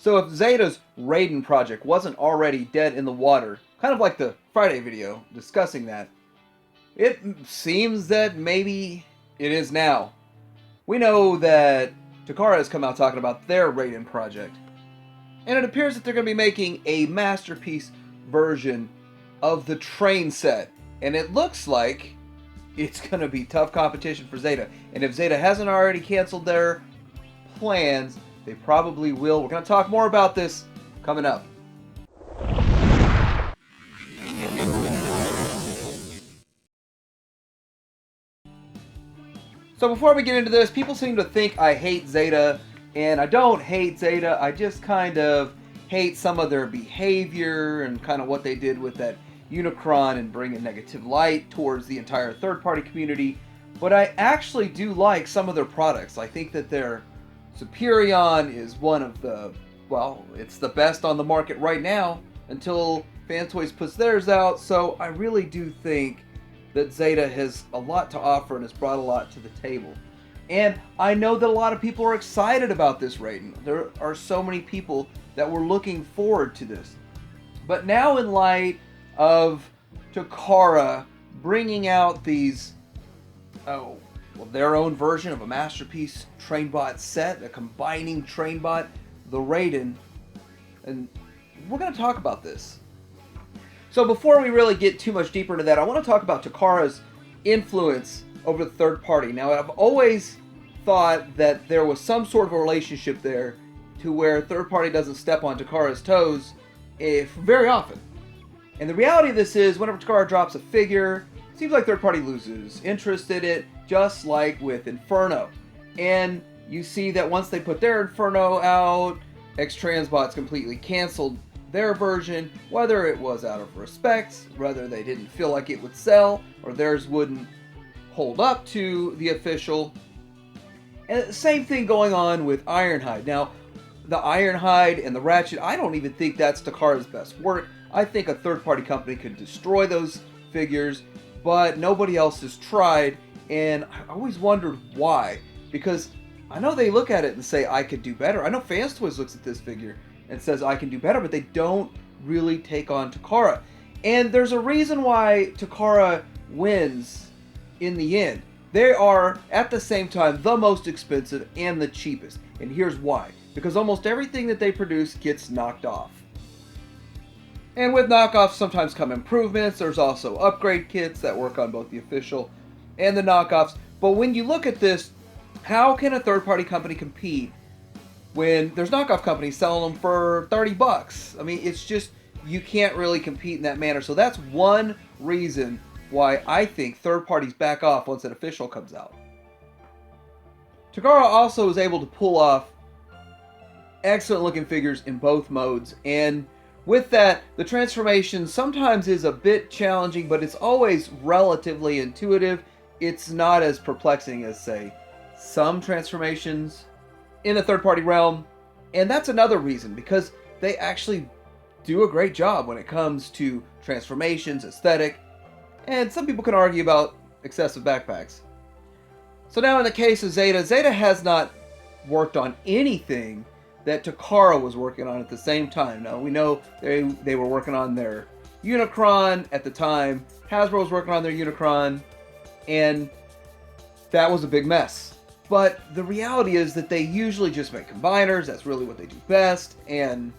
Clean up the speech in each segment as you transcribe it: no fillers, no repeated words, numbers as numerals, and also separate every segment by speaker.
Speaker 1: So if Zeta's Raiden project wasn't already dead in the water, kind of like the Friday video discussing that, it seems that maybe it is now. We know that Takara has come out talking about their Raiden project, and it appears that they're going to be making a masterpiece version of the train set, and it looks like it's going to be tough competition for Zeta. And if Zeta hasn't already canceled their plans, they probably will. We're going to talk more about this coming up. So before we get into this, people seem to think I hate Zeta, and I don't hate Zeta. I just kind of hate some of their behavior and kind of what they did with that Unicron and bring a negative light towards the entire third-party community. But I actually do like some of their products. I think that their Superion is one of the, well, it's the best on the market right now until Fantoys puts theirs out. So I really do think that Zeta has a lot to offer and has brought a lot to the table. And I know that a lot of people are excited about this Raiden. There are so many people that were looking forward to this. But now in light of Takara bringing out these, their own version of a masterpiece Trainbot set, a combining Trainbot, the Raiden, and we're going to talk about this. So before we really get too much deeper into that, I want to talk about Takara's influence over the third party. Now, I've always thought that there was some sort of a relationship there to where third party doesn't step on Takara's toes very often. And the reality of this is, whenever Takara drops a figure, it seems like third party loses interest in it, just like with Inferno. And you see that once they put their Inferno out, X-Transbot's completely canceled their version, whether it was out of respect, whether they didn't feel like it would sell, or theirs wouldn't hold up to the official. And the same thing going on with Ironhide. Now, the Ironhide and the Ratchet, I don't even think that's Takara's best work. I think a third-party company could destroy those figures, but nobody else has tried, and I always wondered why. Because I know they look at it and say, I could do better. I know Fans Toys looks at this figure and says, I can do better, but they don't really take on Takara. And there's a reason why Takara wins in the end. They are, at the same time, the most expensive and the cheapest. And here's why. Because almost everything that they produce gets knocked off. And with knockoffs sometimes come improvements. There's also upgrade kits that work on both the official and the knockoffs. But when you look at this, how can a third-party company compete when there's knockoff companies selling them for $30? I mean, it's just, you can't really compete in that manner. So that's one reason why I think third parties back off once an official comes out. Takara also is able to pull off excellent looking figures in both modes, and with that, the transformation sometimes is a bit challenging, but it's always relatively intuitive. It's not as perplexing as, say, some transformations in the third-party realm. And that's another reason, because they actually do a great job when it comes to transformations, aesthetic, and some people can argue about excessive backpacks. So now in the case of Zeta, Zeta has not worked on anything that Takara was working on at the same time. Now, we know they were working on their Unicron at the time. Hasbro was working on their Unicron, and that was a big mess. But the reality is that they usually just make combiners. That's really what they do best, and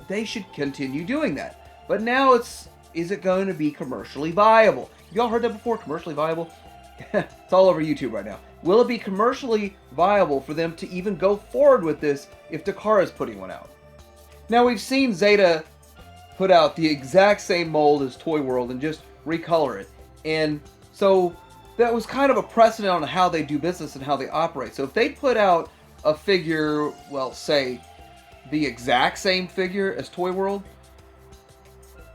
Speaker 1: they should continue doing that. But now is it going to be commercially viable? Y'all heard that before? Commercially viable? It's all over YouTube right now. Will it be commercially viable for them to even go forward with this if Takara is putting one out? Now, we've seen Zeta put out the exact same mold as Toy World and just recolor it. And so that was kind of a precedent on how they do business and how they operate. So if they put out a figure, well, say, the exact same figure as Toy World,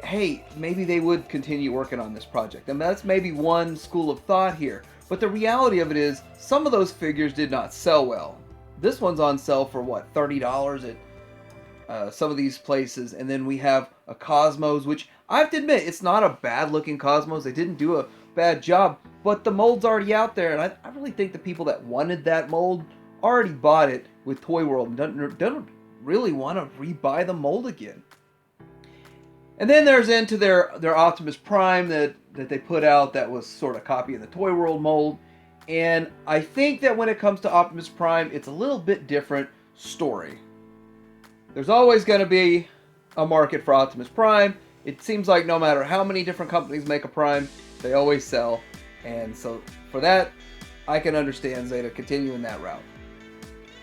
Speaker 1: hey, maybe they would continue working on this project. And that's maybe one school of thought here. But the reality of it is, some of those figures did not sell well. This one's on sale for, what, $30 at some of these places. And then we have a Kosmos, which I have to admit, it's not a bad-looking Kosmos. They didn't do a bad job. But the mold's already out there. And I really think the people that wanted that mold already bought it with Toy World and don't really want to rebuy the mold again. And then there's into their Optimus Prime that they put out that was sort of copying the Toy World mold. And I think that when it comes to Optimus Prime, it's a little bit different story. There's always going to be a market for Optimus Prime. It seems like no matter how many different companies make a Prime, they always sell. And so for that, I can understand Zeta continuing that route.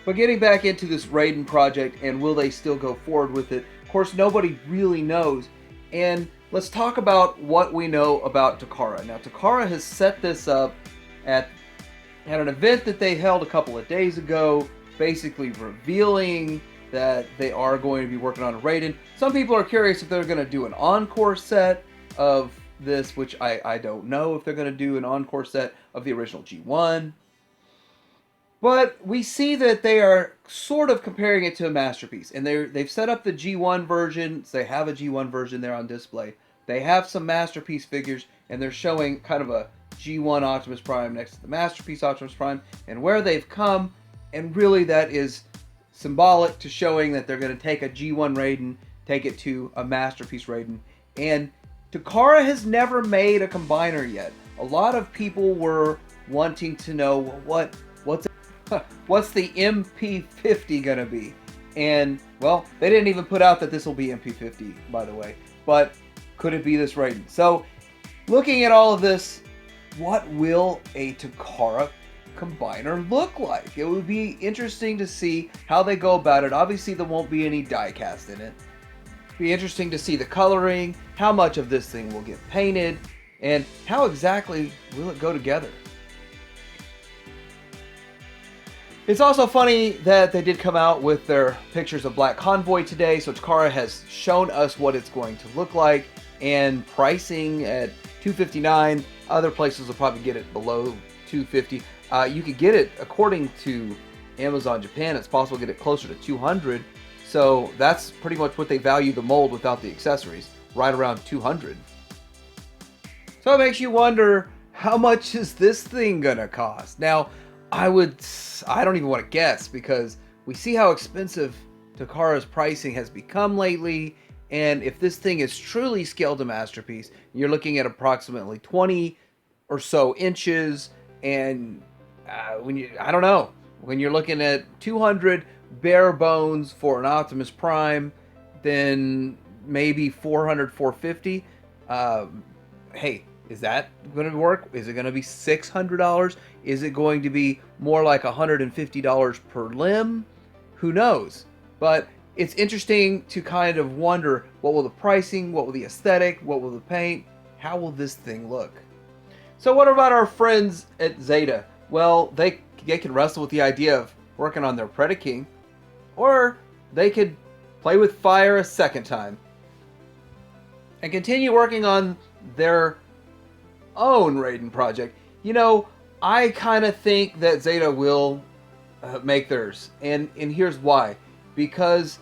Speaker 1: But getting back into this Raiden project, and will they still go forward with it? Of course, nobody really knows. And let's talk about what we know about Takara. Now, Takara has set this up at an event that they held a couple of days ago, basically revealing that they are going to be working on a Raiden. Some people are curious if they're going to do an encore set of this, which I don't know if they're going to do an encore set of the original G1. But we see that they are sort of comparing it to a masterpiece. And they've set up the G1 version. So they have a G1 version there on display. They have some masterpiece figures, and they're showing kind of a G1 Optimus Prime next to the masterpiece Optimus Prime, and where they've come. And really that is symbolic to showing that they're going to take a G1 Raiden, take it to a masterpiece Raiden. And Takara has never made a combiner yet. A lot of people were wanting to know, well, what's the MP50 gonna be? And well, they didn't even put out that this will be MP50, by the way. But could it be this Raiden? So, looking at all of this, what will a Takara combiner look like? It would be interesting to see how they go about it. Obviously, there won't be any die cast in it. Be interesting to see the coloring, how much of this thing will get painted, and how exactly will it go together. It's also funny that they did come out with their pictures of Black Convoy today, so Takara has shown us what it's going to look like, and pricing at $259. Other places will probably get it below $250. You could get it, according to Amazon Japan, it's possible to get it closer to $200. So that's pretty much what they value the mold without the accessories, right around $200. So it makes you wonder, how much is this thing gonna cost? Now, I don't even want to guess, because we see how expensive Takara's pricing has become lately, and if this thing is truly scaled to masterpiece, you're looking at approximately 20 or so inches, and I don't know, when you're looking at 200 bare bones for an Optimus Prime, then maybe 400, 450. Hey, is that going to work? Is it going to be $600? Is it going to be more like $150 per limb? Who knows? But it's interesting to kind of wonder, what will the pricing, what will the aesthetic, what will the paint, how will this thing look? So what about our friends at Zeta? Well, they can wrestle with the idea of working on their Predaking, or they could play with fire a second time and continue working on their own Raiden project. You know, I kind of think that Zeta will make theirs, and here's why. Because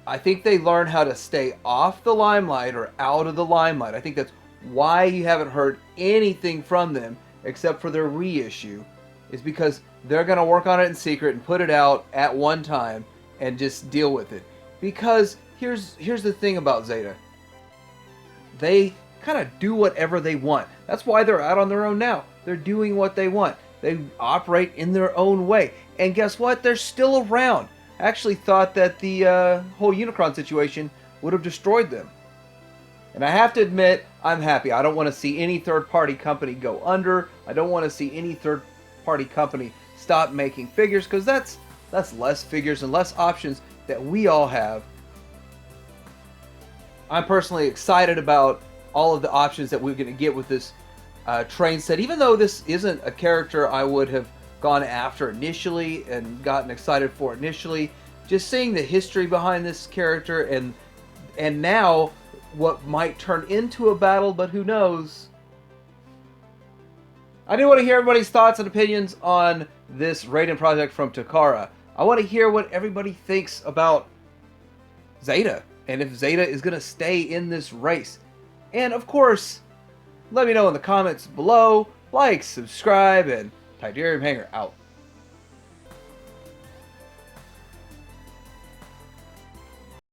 Speaker 1: I think they learn how to stay off the limelight, or out of the limelight. I think that's why you haven't heard anything from them except for their reissue, is because they're going to work on it in secret and put it out at one time and just deal with it. Because here's the thing about Zeta. They kind of do whatever they want. That's why they're out on their own now. They're doing what they want. They operate in their own way. And guess what? They're still around. I actually thought that the whole Unicron situation would have destroyed them. And I have to admit, I'm happy. I don't want to see any third-party company go under. I don't want to see any third-party company stop making figures, because that's less figures and less options that we all have. I'm personally excited about all of the options that we're going to get with this train set, even though this isn't a character I would have gone after initially and gotten excited for initially. Just seeing the history behind this character, and now what might turn into a battle, but who knows. I do want to hear everybody's thoughts and opinions on this Raiden project from Takara. I want to hear what everybody thinks about Zeta, and if Zeta is going to stay in this race. And of course, let me know in the comments below. Like, subscribe, and Tydirium Hanger out.